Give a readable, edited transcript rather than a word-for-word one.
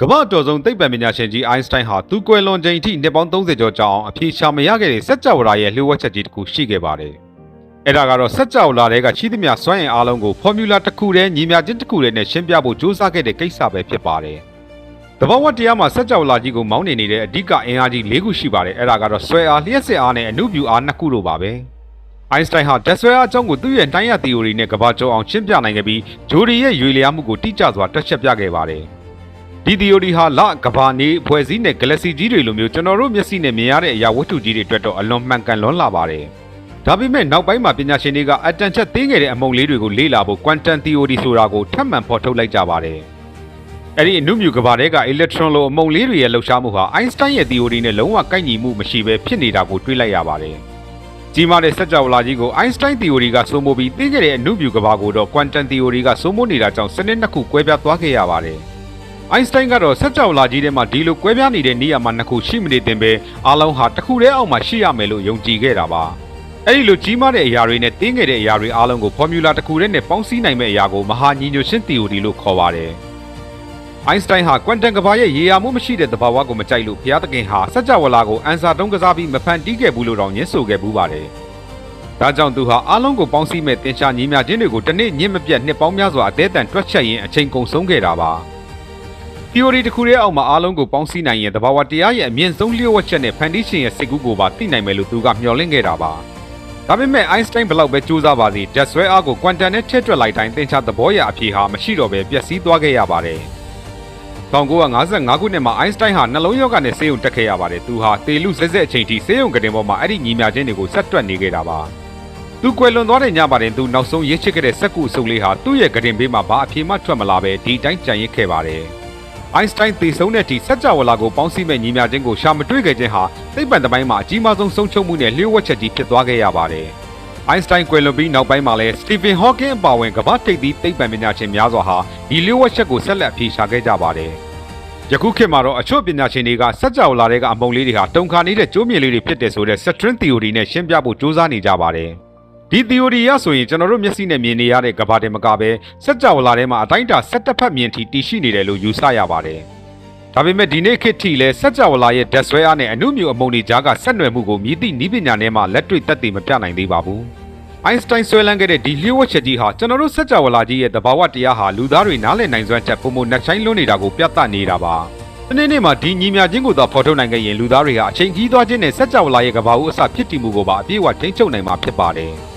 ကမ္ဘာတော်ဆုံးသိပ္ပံပညာရှင်ကြီးအိုင်းစတိုင်းဟာသူကွယ်လွန်ချိန်အထိနှစ်ပေါင်း30ကျော်ကြာအောင်အဖြေရှာမရခဲ့တဲ့စัจ java လာရဲ့လျှို့ဝှက်ချက်ကြီးတစ်ခုရှိခဲ့ပါတယ်။အဲ့ဒါကတော့စัจ java လာတွေကရှိသမျှစွမ်းအင်အားလုံးကိုဖော်မြူလာတစ်ခုတည်းညီမျှချင်းတစ်ခုတည်းနဲ့ရှင်းပြဖို့ကြိုးစားခဲ့တဲ့ကိစ္စပဲဖြစ်ပါတယ်။တဘာဝတရားမှာစัจ java လာကြီးကိုမောင်းနေနေတဲ့အဓိကအင်အားကြီး၄ခုရှိပါတယ်။အဲ့ဒါကတော့ဆွဲအားလျှက်စစ်အားနဲ့အနုပြူအားနှစ်ခုတို့ပါပဲ။အိုင်းစတိုင်းဟာဓာတ်ဆွဲအားအကြောင်းကိုသူ့ရဲ့တိုင်းရ theory နဲ့ကမ္ဘာကျော်အောင်ရှင်းပြနိုင်ခဲ့ပြီးဂျိုဒီရဲ့ရွေလျားမှုကိုတိကျစွာတွက်ချက်ပြခဲ့ပါတယ်။ဒီ theory ဟာလကဘာနေဖွဲ့စည်းတဲ့ galaxy ကြီးတွေလိုမျိုးကျွန်တော်တို့မျက်စိနဲ့မြင်ရတဲ့အရာဝတ္ထုကြီးတွေအတွက်တော့အလွန်မှန်ကန်လွန်းလာပါတယ်။ဒါပေမဲ့နောက်ပိုင်းမှာပညာရှင်တွေကအတန်ချက်သေးငယ်တဲ့အမုံလေးတွေကိုလေ့လာဖို့ quantum theory ဆိုတာကိုထပ်မံဖော်ထုတ်လိုက်ကြပါတယ်။အဲ့ဒီအနုမြူကဘာတွေက electron လိုအမုံလေးတွေရဲ့လှုပ်ရှားမှုဟာ Einstein ရဲ့ theory နဲ့လုံးဝကိုက်ညီမှုမရှိဘဲဖြစ်နေတာကိုတွေ့လိုက်ရပါတယ်။ကြီးမားတဲ့စัจ java လာကြီးကို Einstein theory ကစိုးမိုးပြီးသိခဲ့တဲ့အနုမြူကဘာကိုတော့ quantum theory ကစိုးမိုးနေတာကြောင့်စနစ်နှစ်ခုကွဲပြားသွားခဲ့ရပါတယ်။ အိုင်းစတိုင်းကတော့စัจ java လာကြီးထဲမှာဒီလိုကွဲပြားနေတဲ့နေရာမှာနှစ်ခုရှိမနေတင်ပဲအားလုံးဟာတစ်ခုတည်းအောက်မှာရှိရမယ်လို့ယုံကြည်ခဲ့တာပါအဲ့ဒီလိုကြီးမားတဲ့အရာတွေနဲ့တင်းငယ်တဲ့အရာတွေအားလုံးကိုဖော်မြူလာတစ်ခုတည်းနဲ့ပေါင်းစည်းနိုင်မဲ့အရာကိုမဟာညီညွတ်ခြင်း theory လို့ခေါ်ပါတယ်အိုင်းစတိုင်းဟာ quantum ကဘာရဲ့ရေရာမှုမရှိတဲ့သဘာဝကိုမကြိုက်လို့ဘုရားသခင်ဟာစัจ java လာကိုအန်စာတုံးကစားပြီးမဖန်တီးခဲ့ဘူးလို့တောင်ညှင်းဆိုခဲ့ဘူးပါတယ်ဒါကြောင့်သူဟာအားလုံးကိုပေါင်းစည်းမဲ့တင်ရှားညီမျှခြင်းတွေကိုတစ်နေ့ညစ်မပြတ်နှစ်ပေါင်းများစွာအသေးအံတွက်ချက်ရင်းအချိန်ကုန်ဆုံးခဲ့တာပါtheory တစ်ခုတည်းအောက်မှာအားလုံးကိုပေါင်းစည်းနိုင်ရင်တဘာဝတရားရဲ့အမြင့်ဆုံးလျှို့ဝှက်ချက်နဲ့ဖန်တီးရှင်ရဲ့စိတ်ကူးကိုပါသိနိုင်မယ်လို့သူကမျှော်လင့်ခဲ့တာပါဒါပေမဲ့ Einstein ဘလောက်ပဲစူးစမ်းပါစေဓာတ်ဆွဲအားကို quantum နဲ့ထည့်တွက်လိုက်တိုင်းသင်္ချာသဘောရအဖြေဟာမရှိတော့ပဲပျက်စီးသွားခဲ့ရပါတယ်1955ခုနှစ်မှာ Einstein ဟာနှလုံးရောဂါနဲ့ဆေးရုံတက်ခဲ့ရပါတယ်သူဟာသေလူဆက်ဆက်အချိန်ထိဆေးရုံကတင်ပေါ်မှာအဲ့ဒီညီမျှခြင်းတွေကိုဆက်တွက်နေခဲ့တာပါသူကွယ်လွန်သွားတဲ့ညပါတယ်သူနောက်ဆုံးရေးချစ်ခဲ့တဲ့စက္ကူအစုပ်လေးဟာသူ့ရဲ့ကတင်ဘေးမှာဘာအဖြေမှထွက်မလာပဲဒီတိုင်းကြံရစ်ခဲ့ပါတယ်အိုင်းစတိုင်းသေဆုံးတဲ့အထိစัจ java လာကိုပေါင်းစည်းမဲ့ညီမျှခြင်းကိုရှာမတွေ့ခဲ့ခြင်းဟာသိပ္ပံသမိုင်းမှာအကြီးမားဆုံးဆုံးရှုံးမှုနဲ့လျှို့ဝှက်ချက်ကြီးဖြစ်သွားခဲ့ရပါတယ်။အိုင်းစတိုင်းကွယ်လွန်ပြီးနောက်ပိုင်းမှာလည်း Stephen Hawking အပါအဝင်ကမ္ဘာထိပ်သီးသိပ္ပံပညာရှင်များစွာဟာဒီလျှို့ဝှက်ချက်ကိုဆက်လက်အဖြေရှာခဲ့ကြပါတယ်။ယခုခေတ်မှာတော့အချို့ပညာရှင်တွေကစัจ java လာတွေကအမုံလေးတွေဟာတုံခါနေတဲ့ကျိုးမြင်လေးတွေဖြစ်တယ်ဆိုတဲ့ string theory နဲ့ရှင်းပြဖို့ကြိုးစားနေကြပါတယ်။ဒီ theory ရဆိုရင်ကျွန်တော်တို့မျက်စိနဲ့မြင်နေရတဲ့ကမ္ဘာတင်မကပဲစัจ java လာထဲမှာအတိုင်းအတာ17ဖက်မြင်ထိတည်ရှိနေတယ်လို့ယူဆရပါတယ်။ဒါပေမဲ့ဒီနေ့ခေတ်ထိလည်းစัจ java လာရဲ့ဓာတ်ဆွဲအားနဲ့အနုမြူအမုံတွေကြားကဆက်နွယ်မှုကိုမြည်သည့်နည်းပညာနဲ့မှလက်တွေ့သက်သေမပြနိုင်သေးပါဘူး။ Einstein ဆွဲလန်းခဲ့တဲ့ဒီလျှို့ဝှက်ချက်ကြီးဟာကျွန်တော်တို့စัจ java လာကြီးရဲ့သဘာဝတရားဟာလူသားတွေနားလည်နိုင်စွမ်းချက်ပုံမနှက်ချိုင်းလွန်းနေတာကိုပြသနေတာပါ။ဒီနေ့မှာဒီညီမျှခြင်းကိုသာဖော်ထုတ်နိုင်ခဲ့ရင်လူသားတွေဟာအချိန်ကြီးသွားခြင်းနဲ့စัจ java လာရဲ့ကဘာဦးအစဖြစ်တည်မှုကိုပါအပြည့်အဝထိန်းချုပ်နိုင်မှာဖြစ်ပါတယ်။